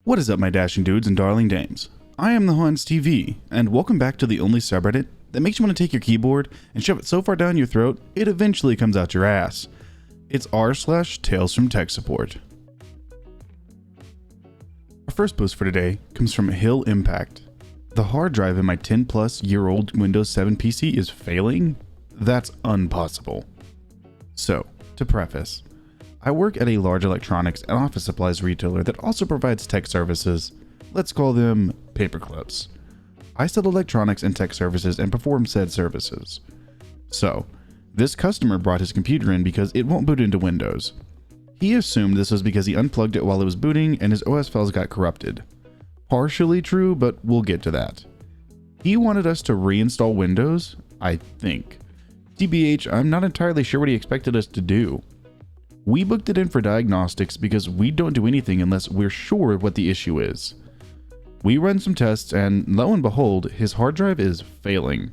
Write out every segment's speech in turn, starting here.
What is up, my dashing dudes and darling dames? I am the Hans TV, and welcome back to the only subreddit that makes you want to take your keyboard and shove it so far down your throat it eventually comes out your ass. It's r/TalesFromTechSupport. Our first post for today comes from Hill Impact. The hard drive in my 10+ year old Windows 7 PC is failing? That's impossible. So, to preface, I work at a large electronics and office supplies retailer that also provides tech services. Let's call them paperclips. I sell electronics and tech services and perform said services. So, this customer brought his computer in because it won't boot into Windows. He assumed this was because he unplugged it while it was booting and his OS files got corrupted. Partially true, but we'll get to that. He wanted us to reinstall Windows, I think. TBH, I'm not entirely sure what he expected us to do. We booked it in for diagnostics because we don't do anything unless we're sure what the issue is. We run some tests and lo and behold, his hard drive is failing.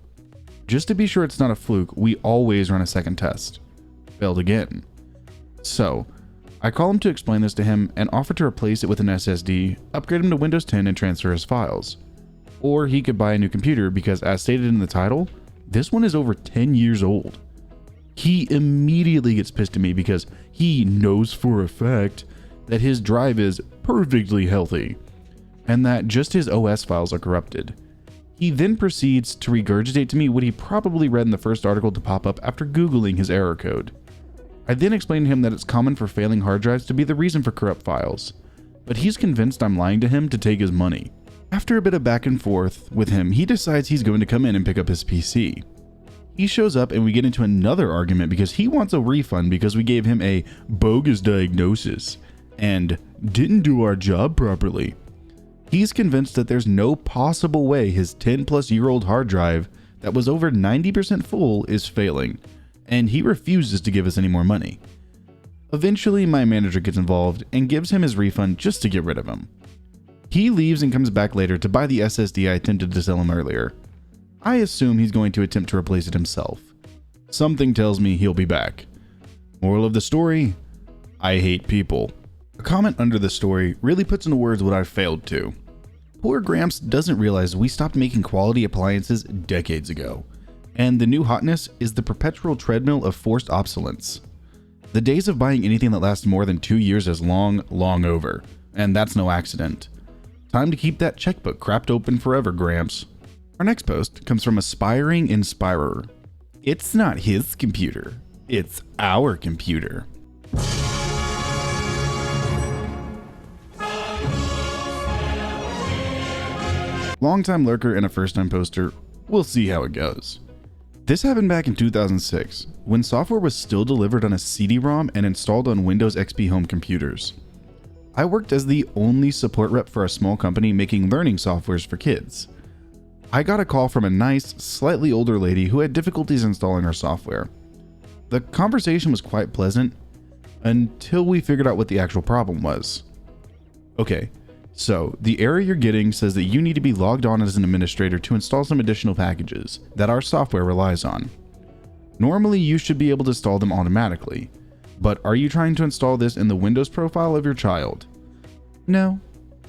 Just to be sure it's not a fluke, we always run a second test. Failed again. So, I call him to explain this to him and offer to replace it with an SSD, upgrade him to Windows 10 and transfer his files. Or he could buy a new computer because, as stated in the title, this one is over 10 years old. He immediately gets pissed at me because he knows for a fact that his drive is perfectly healthy and that just his OS files are corrupted. He then proceeds to regurgitate to me what he probably read in the first article to pop up after Googling his error code. I then explain to him that it's common for failing hard drives to be the reason for corrupt files, but he's convinced I'm lying to him to take his money. After a bit of back and forth with him, he decides he's going to come in and pick up his PC. He shows up and we get into another argument because he wants a refund because we gave him a bogus diagnosis and didn't do our job properly. He's convinced that there's no possible way his 10+ year old hard drive that was over 90% full is failing, and he refuses to give us any more money. Eventually, my manager gets involved and gives him his refund just to get rid of him. He leaves and comes back later to buy the SSD I attempted to sell him earlier. I assume he's going to attempt to replace it himself. Something tells me he'll be back. Moral of the story: I hate people. A comment under the story really puts into words what I failed to. Poor Gramps doesn't realize we stopped making quality appliances decades ago, and the new hotness is the perpetual treadmill of forced obsolescence. The days of buying anything that lasts more than 2 years is long over, and that's no accident. Time to keep that checkbook crapped open forever, Gramps. Our next post comes from Aspiring Inspirer. It's not his computer, it's our computer. Longtime lurker and a first-time poster, we'll see how it goes. This happened back in 2006, when software was still delivered on a CD-ROM and installed on Windows XP home computers. I worked as the only support rep for a small company making learning softwares for kids. I got a call from a nice, slightly older lady who had difficulties installing our software. The conversation was quite pleasant until we figured out what the actual problem was. Okay, so the error you're getting says that you need to be logged on as an administrator to install some additional packages that our software relies on. Normally, you should be able to install them automatically, but are you trying to install this in the Windows profile of your child? No,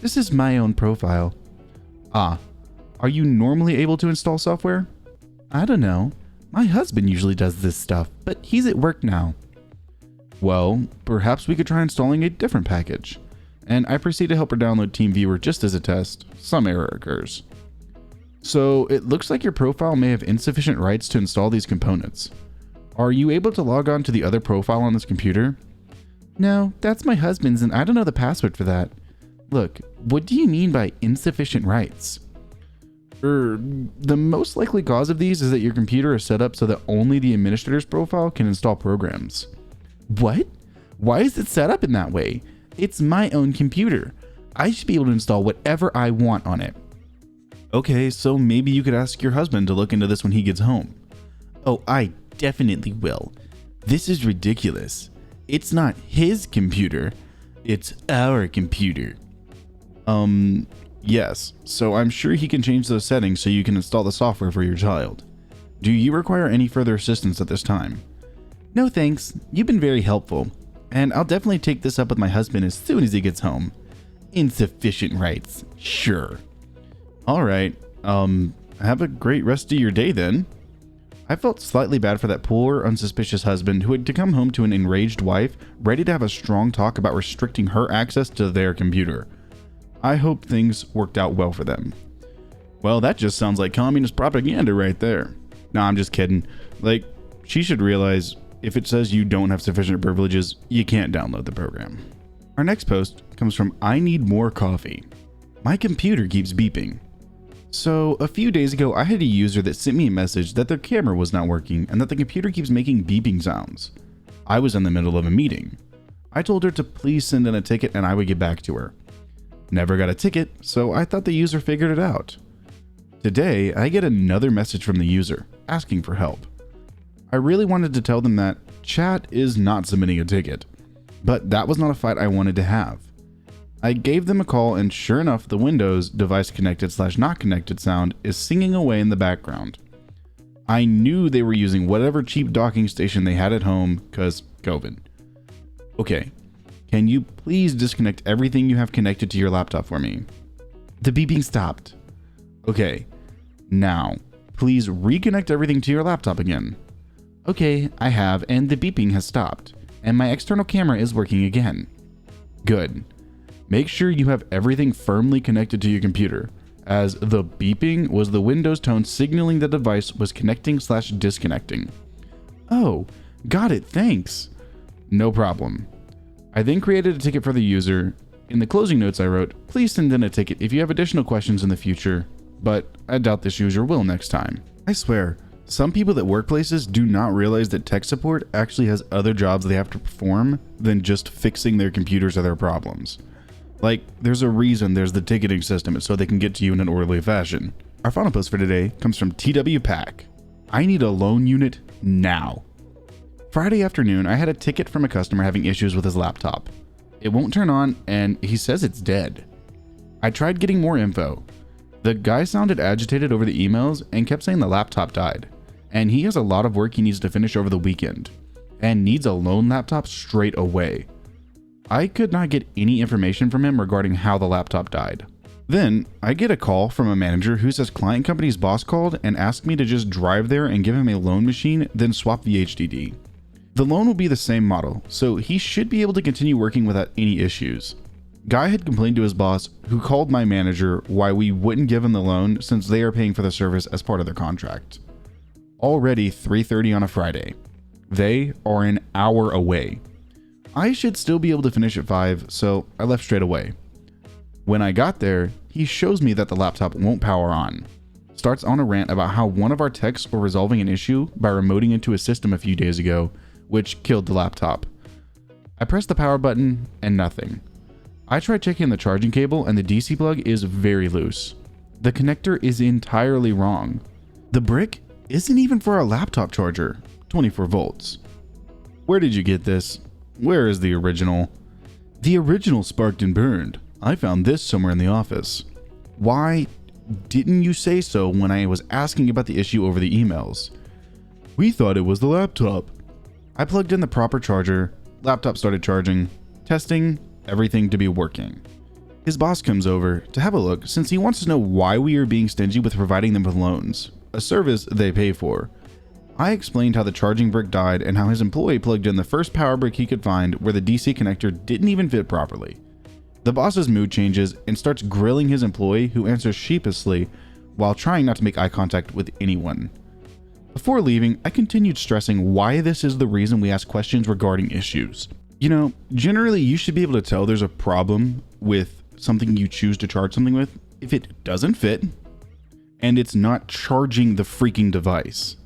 this is my own profile. Are you normally able to install software? I don't know. My husband usually does this stuff, but he's at work now. Well, perhaps we could try installing a different package. And I proceed to help her download TeamViewer just as a test. Some error occurs. So it looks like your profile may have insufficient rights to install these components. Are you able to log on to the other profile on this computer? No, that's my husband's and I don't know the password for that. Look, what do you mean by insufficient rights? The most likely cause of these is that your computer is set up so that only the administrator's profile can install programs. What? Why is it set up in that way? It's my own computer. I should be able to install whatever I want on it. Okay, so maybe you could ask your husband to look into this when he gets home. Oh, I definitely will. This is ridiculous. It's not his computer, it's our computer. Yes, so I'm sure he can change those settings so you can install the software for your child. Do you require any further assistance at this time? No thanks, you've been very helpful, and I'll definitely take this up with my husband as soon as he gets home. Insufficient rights. Sure. All right. Have a great rest of your day then. I felt slightly bad for that poor, unsuspicious husband who had to come home to an enraged wife, ready to have a strong talk about restricting her access to their computer. I hope things worked out well for them. Well, that just sounds like communist propaganda right there. Nah, I'm just kidding. Like, she should realize if it says you don't have sufficient privileges, you can't download the program. Our next post comes from I Need More Coffee. My computer keeps beeping. So, a few days ago, I had a user that sent me a message that their camera was not working and that the computer keeps making beeping sounds. I was in the middle of a meeting. I told her to please send in a ticket and I would get back to her. Never got a ticket, so I thought the user figured it out. Today, I get another message from the user, asking for help. I really wanted to tell them that chat is not submitting a ticket, but that was not a fight I wanted to have. I gave them a call and sure enough, the Windows device connected/not connected sound is singing away in the background. I knew they were using whatever cheap docking station they had at home because COVID. Okay, can you please disconnect everything you have connected to your laptop for me? The beeping stopped. Okay, now please reconnect everything to your laptop again. Okay, I have, and the beeping has stopped, and my external camera is working again. Good. Make sure you have everything firmly connected to your computer, as the beeping was the Windows tone signaling the device was connecting/disconnecting. Oh, got it, thanks. No problem. I then created a ticket for the user. In the closing notes I wrote, please send in a ticket if you have additional questions in the future, but I doubt this user will next time. I swear, some people at workplaces do not realize that tech support actually has other jobs they have to perform than just fixing their computers or their problems. Like, there's a reason there's the ticketing system so they can get to you in an orderly fashion. Our final post for today comes from TW Pack. I need a loan unit now. Friday afternoon, I had a ticket from a customer having issues with his laptop. It won't turn on and he says it's dead. I tried getting more info. The guy sounded agitated over the emails and kept saying the laptop died. And he has a lot of work he needs to finish over the weekend and needs a loan laptop straight away. I could not get any information from him regarding how the laptop died. Then I get a call from a manager who says client company's boss called and asked me to just drive there and give him a loan machine, then swap the HDD. The loan will be the same model, so he should be able to continue working without any issues. Guy had complained to his boss, who called my manager why we wouldn't give him the loan since they are paying for the service as part of their contract. Already 3:30 on a Friday. They are an hour away. I should still be able to finish at 5, so I left straight away. When I got there, he shows me that the laptop won't power on. Starts on a rant about how one of our techs were resolving an issue by remoting into a system a few days ago, which killed the laptop. I pressed the power button and nothing. I tried checking the charging cable and the DC plug is very loose. The connector is entirely wrong. The brick isn't even for a laptop charger, 24 volts. Where did you get this? Where is the original? The original sparked and burned. I found this somewhere in the office. Why didn't you say so when I was asking about the issue over the emails? We thought it was the laptop. I plugged in the proper charger, laptop started charging, testing, everything to be working. His boss comes over to have a look since he wants to know why we are being stingy with providing them with loans, a service they pay for. I explained how the charging brick died and how his employee plugged in the first power brick he could find where the DC connector didn't even fit properly. The boss's mood changes and starts grilling his employee, who answers sheepishly while trying not to make eye contact with anyone. Before leaving, I continued stressing why this is the reason we ask questions regarding issues. You know, generally you should be able to tell there's a problem with something you choose to charge something with if it doesn't fit and it's not charging the freaking device.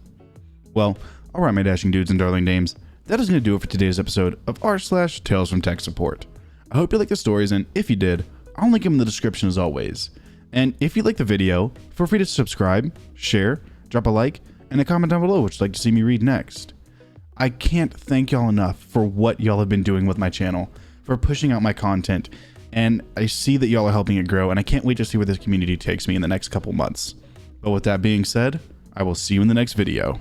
Well, alright my dashing dudes and darling dames, that is going to do it for today's episode of r/Tales from Tech Support. I hope you liked the stories, and if you did, I'll link them in the description as always. And if you liked the video, feel free to subscribe, share, drop a like, and a comment down below which you'd like to see me read next. I can't thank y'all enough for what y'all have been doing with my channel, for pushing out my content, and I see that y'all are helping it grow, and I can't wait to see where this community takes me in the next couple months. But with that being said, I will see you in the next video.